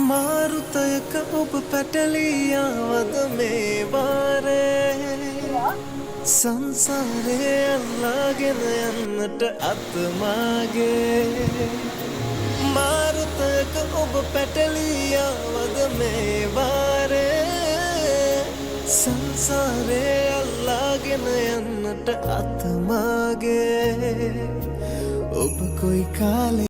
මාරුතයක ඔබ පැටලියාවද මේ වාරේ සංසාරේ අල්ලාගෙන යන්නට අතමාගේ මාරුතයක ඔබ පැටලියාවද මේ වාරේ සංසාරේ අල්ලාගෙන යන්නට අතමාගේ ඔබ කොයි කාලේ